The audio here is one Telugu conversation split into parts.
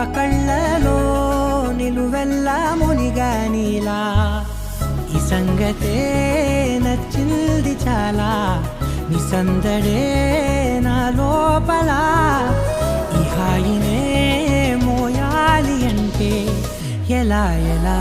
కళ్ళలో నిలువెల్ల మునిగా నీలా ఈ సంగతే నచ్చింది చాలా నీ సందడే నా లోపల ఈ హాయినే మోయాలి అంటే ఎలా ఎలా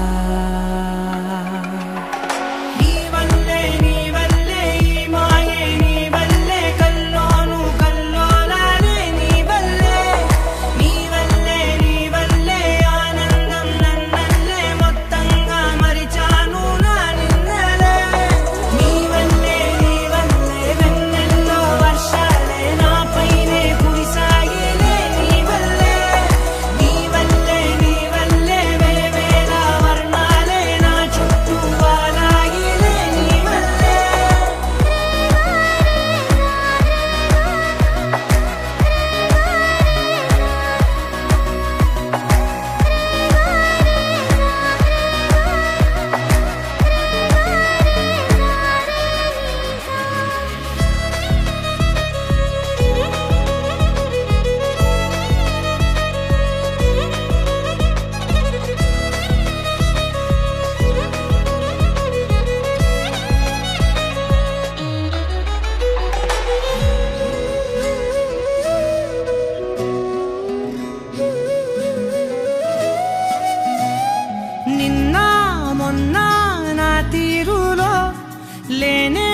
లేనే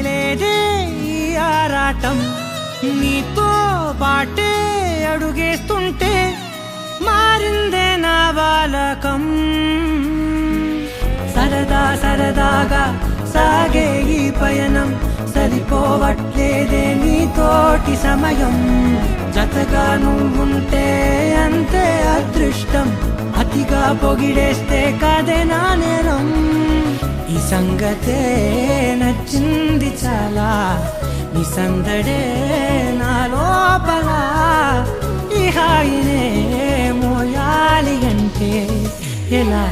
లేదే ఈ ఆరాటం నీతో పాటే అడుగేస్తుంటే మారిందే నా బాలకం సరదా సరదాగా సాగే ఈ పయనం సరిపోవట్లేదే నీతోటి సమయం జతగా నువ్వుంటే అంతే అదృష్టం అతిగా పొగిడేస్తే కాదే నా నేరం ఈ సంగతే నచ్చింది చాలా నీ సందడే నా లోపల ఈ హాయినే మోయాలి అంటే ఎలా